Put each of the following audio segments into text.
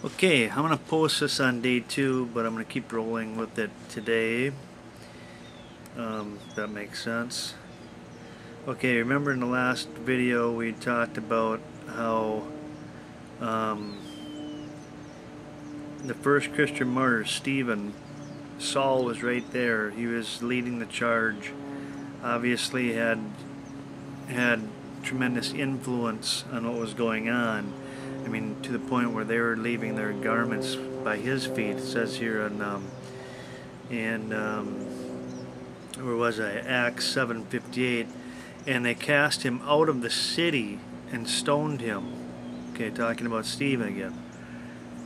Okay, I'm going to post this on day 2, but I'm going to keep rolling with it today. If that makes sense. Okay, remember in the last video we talked about how the first Christian martyr, Stephen, Saul was right there. He was leading the charge. Obviously had tremendous influence on what was going on. I mean, to the point where they were leaving their garments by his feet. It says here in where was I? Acts 7:58, and they cast him out of the city and stoned him. Okay, talking about Stephen again.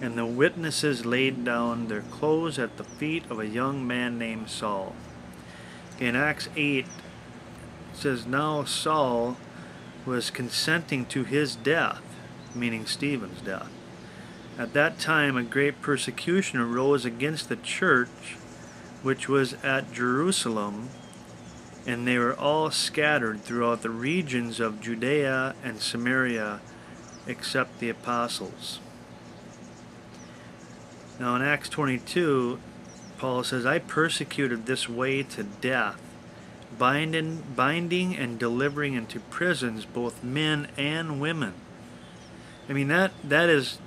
And the witnesses laid down their clothes at the feet of a young man named Saul. Okay, in Acts 8, it says, now Saul was consenting to his death, meaning Stephen's death. At that time a great persecution arose against the church which was at Jerusalem, and they were all scattered throughout the regions of Judea and Samaria, except the apostles. Now in Acts 22, Paul says, I persecuted this way to death, binding and delivering into prisons both men and women. I mean, that is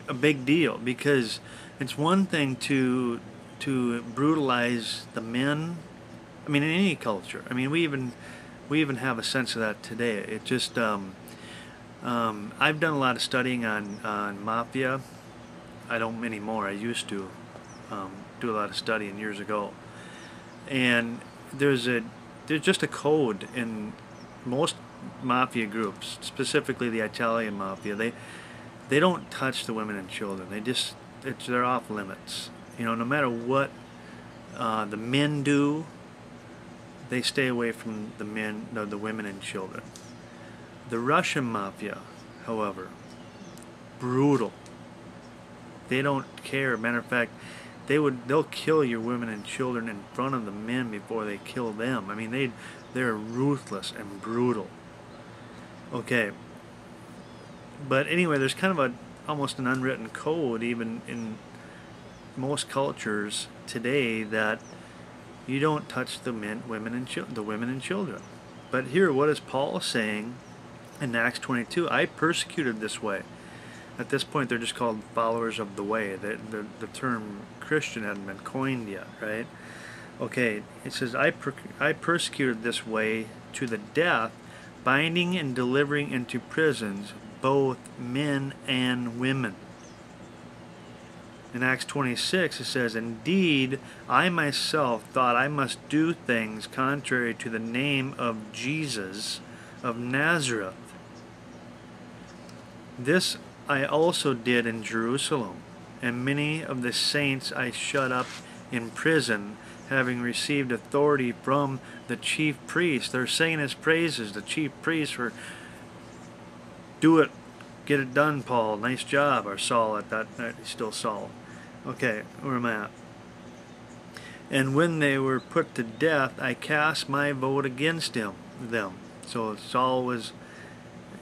a big deal, because it's one thing to brutalize the men. I mean, in any culture. I mean, we even have a sense of that today. It just I've done a lot of studying on mafia. I don't anymore. I used to do a lot of studying years ago. And there's just a code in most mafia groups, specifically the Italian mafia. They don't touch the women and children. They're off limits. You know, no matter what the men do, they stay away from the women and children. The Russian mafia, however, brutal. They don't care. Matter of fact, they'll kill your women and children in front of the men before they kill them. I mean, they're ruthless and brutal. Okay, but anyway, there's kind of almost an unwritten code even in most cultures today that you don't touch the women and children. But here, what is Paul saying in Acts 22? I persecuted this way. At this point, they're just called followers of the way. The term Christian hadn't been coined yet, right? Okay, it says, I persecuted this way to the death, binding and delivering into prisons both men and women. In Acts 26, it says, indeed, I myself thought I must do things contrary to the name of Jesus of Nazareth. This I also did in Jerusalem, and many of the saints I shut up in prison, having received authority from the chief priest. They're singing his praises, the chief priest, for do it, get it done, Paul, nice job, or Saul at that night, he's still Saul. Okay, where am I at? And when they were put to death, I cast my vote against them. So Saul was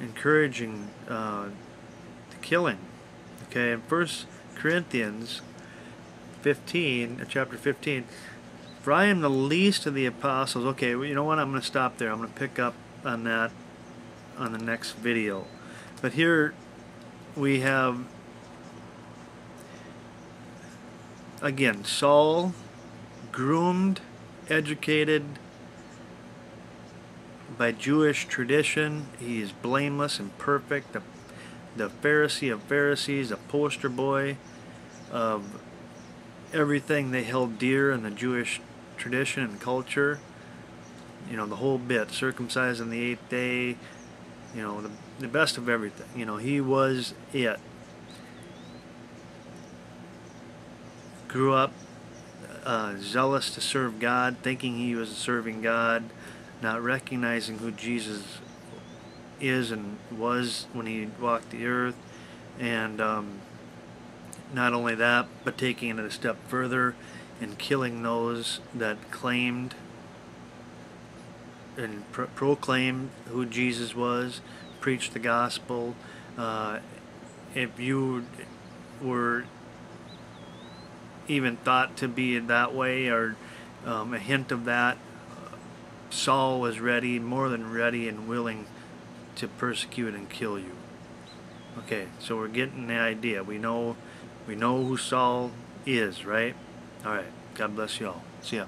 encouraging the killing. Okay, in 1 Corinthians 15, chapter 15, for I am the least of the apostles. Okay, well, you know what? I'm going to stop there. I'm going to pick up on that on the next video. But here we have, again, Saul, groomed, educated by Jewish tradition. He is blameless and perfect, the Pharisee of Pharisees, a poster boy of everything they held dear in the Jewish tradition and culture. You know, the whole bit, circumcised on the 8th day, you know, the best of everything. You know, he was it. Grew up zealous to serve God, thinking he was serving God, not recognizing who Jesus is and was when he walked the earth. And not only that, but taking it a step further and killing those that claimed and proclaimed who Jesus was, preached the gospel, if you were even thought to be that way, or a hint of that, Saul was ready, more than ready and willing to persecute and kill you. Okay, so we're getting the idea. We know who Saul is, right? All right. God bless you all. See ya.